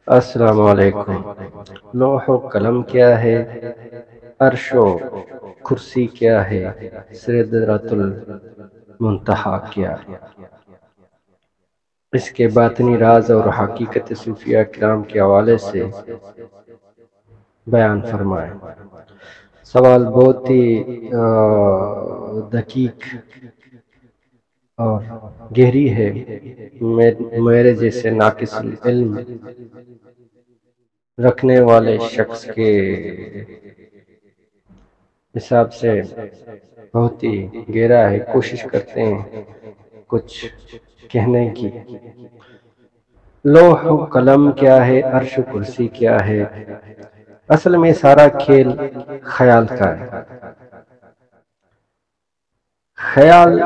السلام علیکم۔ لوح و قلم کیا ہے؟ عرش و کرسی کیا ہے؟ سدرۃ المنتہا کیا ہے؟ اس کے باطنی راز اور حقیقت صوفیہ کرام کے حوالے سے بیان فرمائے۔ سوال بہت ہی دقیق اور گہری ہے۔ میرے جیسے ناقص علم رکھنے والے شخص کے حساب سے بہت ہی گہرا ہے۔ کوشش کرتے ہیں کچھ کہنے کی۔ لوح و قلم کیا ہے؟ عرش و کرسی کیا ہے؟ اصل میں سارا کھیل خیال کا ہے۔ خیال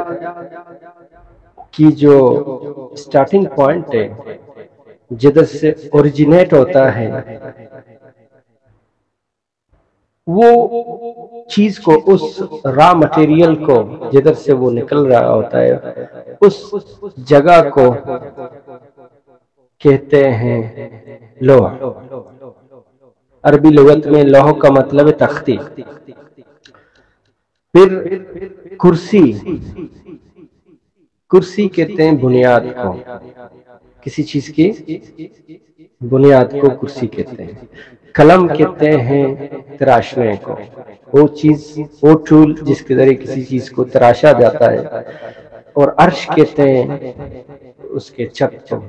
کی جو سٹارٹنگ پوائنٹ ہے، جدھر سے اوریجنیٹ ہوتا ہے، وہ چیز کو، اس را مٹیریل کو جدھر سے وہ نکل رہا ہوتا ہے، اس جگہ کو کہتے ہیں لوح۔ عربی لغت میں لوح کا مطلب ہے تختی۔ پھر کرسی کہتے ہیں بنیاد کو، کسی چیز کی بنیاد کو کرسی کہتے ہیں۔ قلم کہتے ہیں تراشنے کو، وہ چیز، وہ ٹول جس کے ذریعے کسی چیز کو تراشا جاتا ہے۔ اور عرش کہتے ہیں اس کے چھت کو۔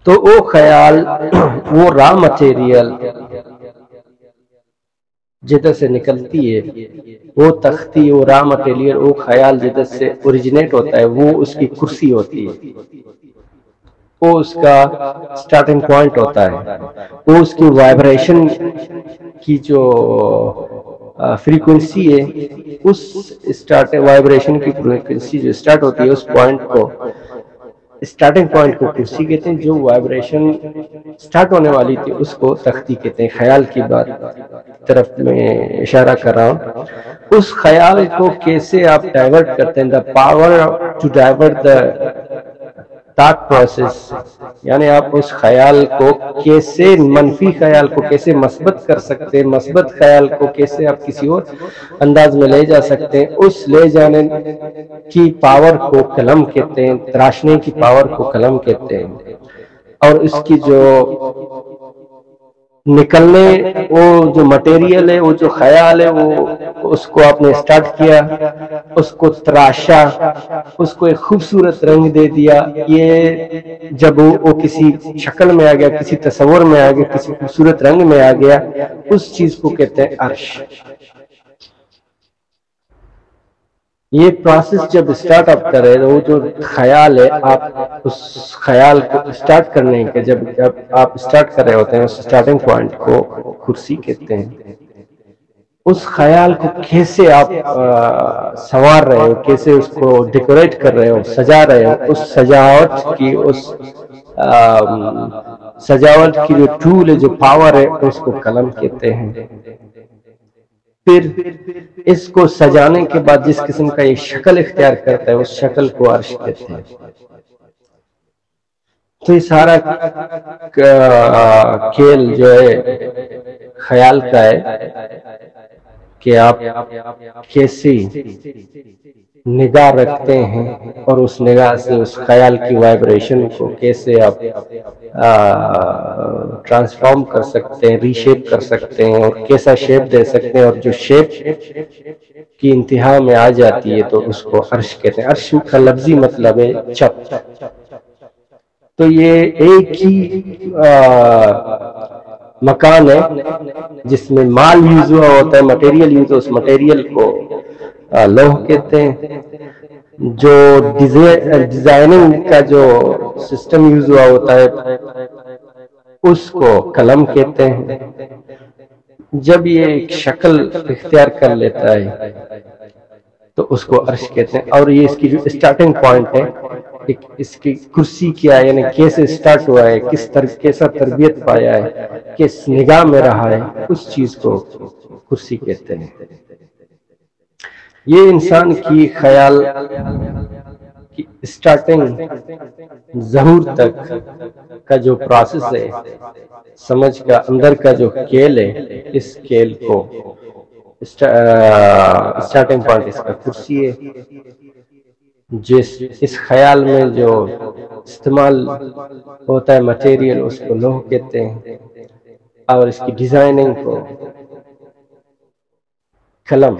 تو وہ خیال، وہ را مٹیریل جدھر سے نکلتی ہے، وہ تختی، وہ را مٹیریل، وہ خیال جدھر سے اوریجنیٹ ہوتا ہے، وہ اس کی کرسی ہوتی ہے۔ وہ اس کا سٹارٹنگ پوائنٹ ہوتا ہے۔ وہ اس کی وائبریشن کی جو فریکوینسی ہے، اس وائبریشن کی فریکوینسی جو سٹارٹ ہوتی ہے، اس پوائنٹ کو، سٹارٹنگ پوائنٹ کو کرسی کہتے ہیں۔ جو وائبریشن سٹارٹ ہونے والی تھی اس کو تختی کہتے ہیں۔ خیال کی بات طرف میں اشارہ کر رہا ہوں۔ اس خیال کو کیسے آپ ڈائیورٹ کرتے ہیں، the power to divert the thought process, یعنی آپ اس خیال کو کیسے، منفی خیال کو کیسے مثبت کر سکتے ہیں، مثبت خیال کو کیسے آپ کسی اور انداز میں لے جا سکتے ہیں۔ اس لے جانے کی پاور کو قلم کہتے ہیں، تراشنے کی پاور کو قلم کہتے ہیں۔ اور اس کی جو نکلنے، وہ جو مٹیریل ہے، وہ جو خیال ہے، وہ اس کو آپ نے سٹارٹ کیا، اس کو تراشا، اس کو ایک خوبصورت رنگ دے دیا۔ یہ جب وہ کسی شکل میں آ گیا، کسی تصور میں آ گیا، کسی خوبصورت رنگ میں آ گیا، اس چیز کو کہتے ہیں عرش۔ یہ پروسیس جب سٹارٹ اپ کرے، وہ جو خیال ہے، آپ اس خیال کو سٹارٹ کرنے کے، جب آپ سٹارٹ کر رہے ہوتے ہیں، اس سٹارٹنگ پوائنٹ کو کرسی کہتے ہیں۔ اس خیال کو کیسے آپ سنوار رہے ہو، کیسے اس کو ڈیکوریٹ کر رہے ہو، سجا رہے ہو، اس سجاوٹ کی، اس سجاوٹ کی جو ٹول ہے، جو پاور ہے، اس کو قلم کہتے ہیں۔ پھر اس کو سجانے کے بعد جس قسم کا یہ شکل اختیار کرتا ہے، اس شکل کو عرش کہتے ہیں۔ تو یہ سارا کھیل جو ہے خیال کا ہے کہ آپ کیسی نگاہ رکھتے ہیں، اور اس نگاہ سے اس خیال کی وائبریشن کو کیسے آپ ٹرانسفارم کر سکتے ہیں، ری شیپ کر سکتے ہیں، اور کیسا شیپ دے سکتے ہیں۔ اور جو شیپ کی انتہا میں آ جاتی ہے تو اس کو عرش کہتے ہیں۔ عرش کا لفظی مطلب ہے چھت۔ تو یہ ایک ہی مکان ہے جس میں مال یوز ہوا ہوتا ہے، مٹیریل یوز، اس مٹیریل کو لوح کہتے ہیں۔ جو ڈیزائننگ کا جو سسٹم یوز ہوا ہوتا ہے، اس کو قلم کہتے ہیں۔ جب یہ ایک شکل اختیار کر لیتا ہے تو اس کو عرش کہتے ہیں۔ اور یہ اس کی جو سٹارٹنگ پوائنٹ ہے، اس کی کرسی کیا ہے، یعنی کیسے سٹارٹ ہوا ہے، کیسا تربیت پایا ہے، کس نگاہ میں رہا ہے، اس چیز کو کرسی کہتے ہیں۔ یہ انسان کی خیال کہ اسٹارٹنگ ظہور تک کا جو پروسیس ہے، سمجھ کا اندر کا جو کھیل ہے، اس کھیل کو اسٹارٹنگ پوائنٹ اس کا کرسی ہے. اس خیال میں جو استعمال ہوتا ہے مٹیریل، اس کو لوح کہتے ہیں، اور اس کی ڈیزائننگ کو قلم،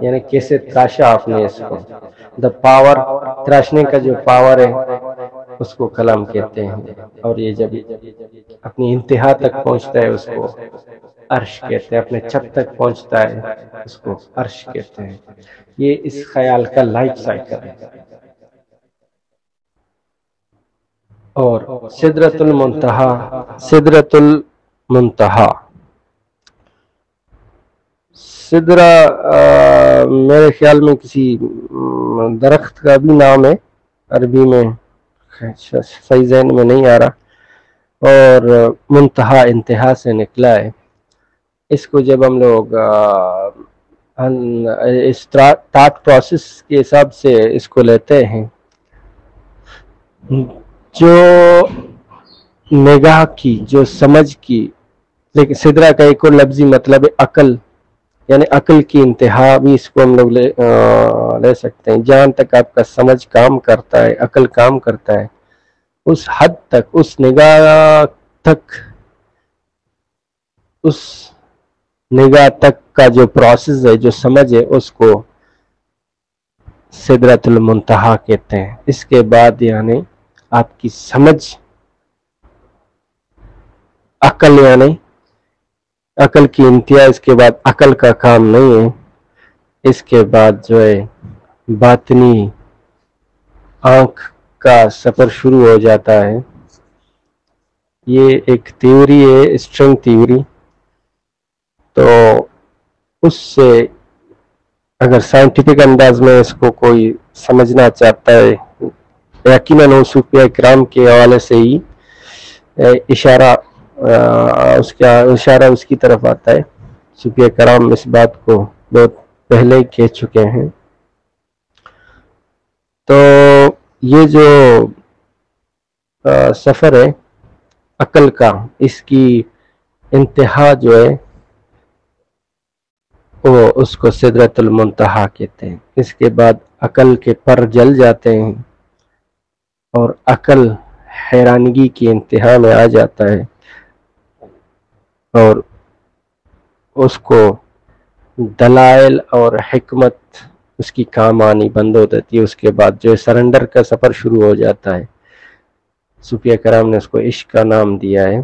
یعنی کیسے تراشا آپ نے اس کو، دا پاور، تراشنے کا جو پاور ہے اس کو قلم کہتے ہیں. اور یہ جب اپنی انتہا تک پہنچتا ہے اس کو عرش کہتے ہیں، اپنے چھت تک پہنچتا ہے اس کو عرش کہتے ہیں. یہ اس خیال کا لائف سائیکل ہے. اور سدرۃ المنتہا، سدرۃ المنتہا، سدرہ میرے خیال میں کسی درخت کا بھی نام ہے، عربی میں صحیح ذہن میں نہیں آ رہا، اور منتہا انتہا سے نکلا ہے. اس کو جب ہم لوگ اس تھاٹ پروسیس کے حساب سے اس کو لیتے ہیں، جو نگاہ کی، جو سمجھ کی، لیکن سدرہ کا ایک اور لفظی مطلب ہے عقل، یعنی عقل کی انتہا بھی اس کو ہم لوگ لے سکتے ہیں. جہاں تک آپ کا سمجھ کام کرتا ہے، عقل کام کرتا ہے، اس حد تک، اس نگاہ تک، اس نگاہ تک کا جو پروسیس ہے، جو سمجھ ہے، اس کو سدرۃ المنتہا کہتے ہیں. اس کے بعد یعنی آپ کی سمجھ، عقل، یعنی عقل کی انتہا، اس کے بعد عقل کا کام نہیں ہے. اس کے بعد جو ہے باطنی آنکھ کا سفر شروع ہو جاتا ہے. یہ ایک تھیوری ہے، اسٹرنگ تھیوری. تو اس سے اگر سائنٹیفک انداز میں اس کو کوئی سمجھنا چاہتا ہے، یقیناً صوفیہ کرام کے حوالے سے ہی اشارہ اس کی طرف آتا ہے. صوفیہ کرام اس بات کو بہت پہلے ہی کہہ چکے ہیں. تو یہ جو سفر ہے عقل کا، اس کی انتہا جو ہے وہ اس کو سدرۃ المنتہا کہتے ہیں. اس کے بعد عقل کے پر جل جاتے ہیں اور عقل حیرانگی کی انتہا میں آ جاتا ہے، اور اس کو دلائل اور حکمت اس کی کام آنی بند ہو جاتی ہے. اس کے بعد جو سرنڈر کا سفر شروع ہو جاتا ہے. صوفیہ کرام نے اس کو عشق کا نام دیا ہے.